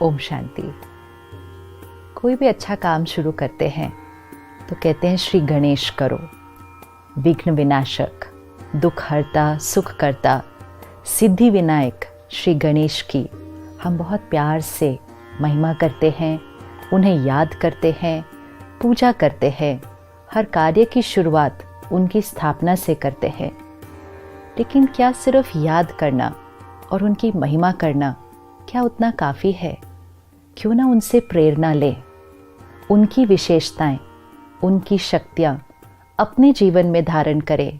ओम शांति। कोई भी अच्छा काम शुरू करते हैं तो कहते हैं श्री गणेश करो। विघ्न विनाशक, दुख हरता, सुख करता, सिद्धि विनायक श्री गणेश की हम बहुत प्यार से महिमा करते हैं, उन्हें याद करते हैं, पूजा करते हैं। हर कार्य की शुरुआत उनकी स्थापना से करते हैं। लेकिन क्या सिर्फ याद करना और उनकी महिमा करना क्या उतना काफ़ी है? क्यों ना उनसे प्रेरणा लें, उनकी विशेषताएं, उनकी शक्तियाँ अपने जीवन में धारण करें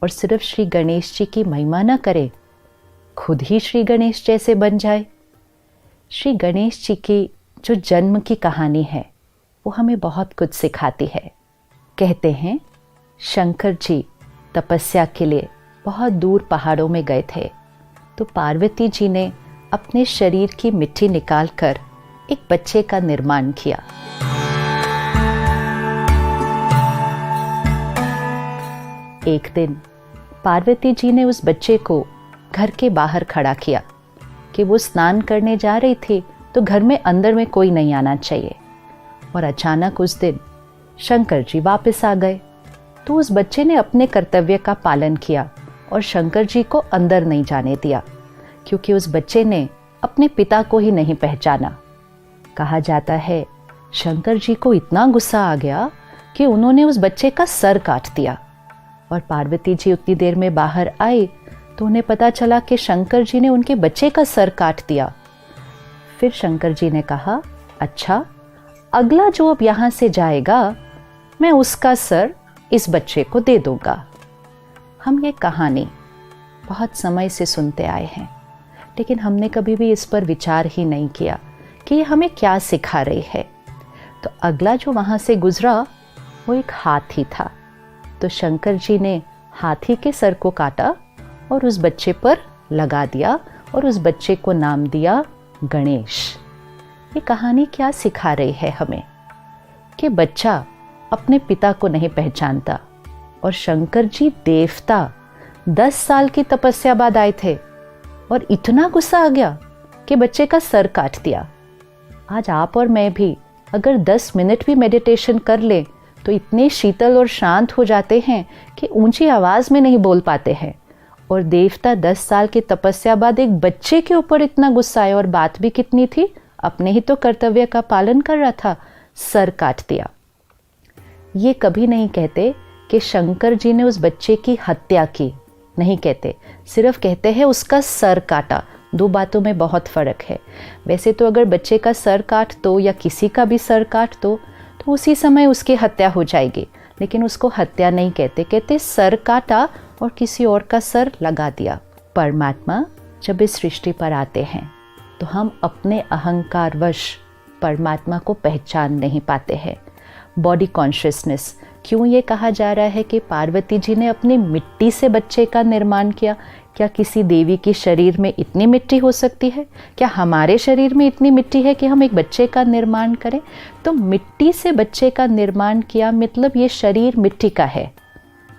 और सिर्फ श्री गणेश जी की महिमा न करें, खुद ही श्री गणेश जैसे बन जाए। श्री गणेश जी की जो जन्म की कहानी है वो हमें बहुत कुछ सिखाती है। कहते हैं शंकर जी तपस्या के लिए बहुत दूर पहाड़ों में गए थे, तो पार्वती जी ने अपने शरीर की मिट्टी निकालकर एक बच्चे का निर्माण किया। एक दिन पार्वती जी ने उस बच्चे को घर के बाहर खड़ा किया कि वो स्नान करने जा रही थी, तो घर में अंदर में कोई नहीं आना चाहिए। और अचानक उस दिन शंकर जी वापस आ गए, तो उस बच्चे ने अपने कर्तव्य का पालन किया और शंकर जी को अंदर नहीं जाने दिया, क्योंकि उस बच्चे ने अपने पिता को ही नहीं पहचाना। कहा जाता है शंकर जी को इतना गुस्सा आ गया कि उन्होंने उस बच्चे का सर काट दिया। और पार्वती जी उतनी देर में बाहर आई तो उन्हें पता चला कि शंकर जी ने उनके बच्चे का सर काट दिया। फिर शंकर जी ने कहा, अच्छा, अगला जो अब यहाँ से जाएगा मैं उसका सर इस बच्चे को दे दूंगा। हम ये कहानी बहुत समय से सुनते आए हैं, लेकिन हमने कभी भी इस पर विचार ही नहीं किया कि ये हमें क्या सिखा रही है। तो अगला जो वहाँ से गुजरा वो एक हाथी था, तो शंकर जी ने हाथी के सर को काटा और उस बच्चे पर लगा दिया और उस बच्चे को नाम दिया गणेश। ये कहानी क्या सिखा रही है हमें कि बच्चा अपने पिता को नहीं पहचानता, और शंकर जी देवता 10 साल की तपस्या बाद आए थे और इतना गुस्सा आ गया कि बच्चे का सर काट दिया। आज आप और मैं भी अगर 10 मिनट भी मेडिटेशन कर लें तो इतने शीतल और शांत हो जाते हैं कि ऊंची आवाज में नहीं बोल पाते हैं। और देवता 10 साल की तपस्या बाद एक बच्चे के ऊपर इतना गुस्सा आया, और बात भी कितनी थी, अपने ही तो कर्तव्य का पालन कर रहा था, सर काट दिया। ये कभी नहीं कहते कि शंकर जी ने उस बच्चे की हत्या की, नहीं कहते, सिर्फ कहते हैं उसका सर काटा। दो बातों में बहुत फ़र्क है। वैसे तो अगर बच्चे का सर काट दो या किसी का भी सर काट दो तो उसी समय उसकी हत्या हो जाएगी, लेकिन उसको हत्या नहीं कहते, कहते सर काटा और किसी और का सर लगा दिया। परमात्मा जब इस सृष्टि पर आते हैं तो हम अपने अहंकारवश परमात्मा को पहचान नहीं पाते हैं। बॉडी कॉन्शियसनेस, क्यों ये कहा जा रहा है कि पार्वती जी ने अपनी मिट्टी से बच्चे का निर्माण किया? क्या किसी देवी के शरीर में इतनी मिट्टी हो सकती है? क्या हमारे शरीर में इतनी मिट्टी है कि हम एक बच्चे का निर्माण करें? तो मिट्टी से बच्चे का निर्माण किया मतलब ये शरीर मिट्टी का है।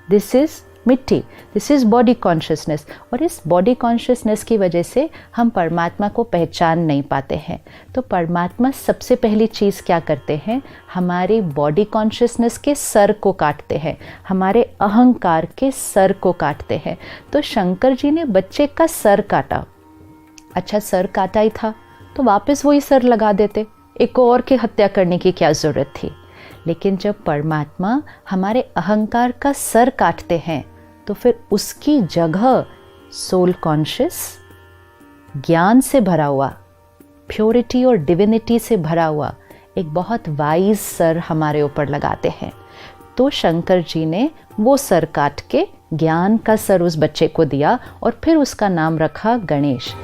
दिस इज मिट्टी, दिस इज बॉडी कॉन्शियसनेस। और इस बॉडी कॉन्शियसनेस की वजह से हम परमात्मा को पहचान नहीं पाते हैं। तो परमात्मा सबसे पहली चीज़ क्या करते हैं, हमारे बॉडी कॉन्शियसनेस के सर को काटते हैं, हमारे अहंकार के सर को काटते हैं। तो शंकर जी ने बच्चे का सर काटा। अच्छा, सर काटा ही था तो वापस वही सर लगा देते, एक और की हत्या करने की क्या ज़रूरत थी? लेकिन जब परमात्मा हमारे अहंकार का सर काटते हैं तो फिर उसकी जगह सोल कॉन्शियस, ज्ञान से भरा हुआ, प्योरिटी और डिविनिटी से भरा हुआ एक बहुत वाइज सर हमारे ऊपर लगाते हैं। तो शंकर जी ने वो सर काट के ज्ञान का सर उस बच्चे को दिया और फिर उसका नाम रखा गणेश।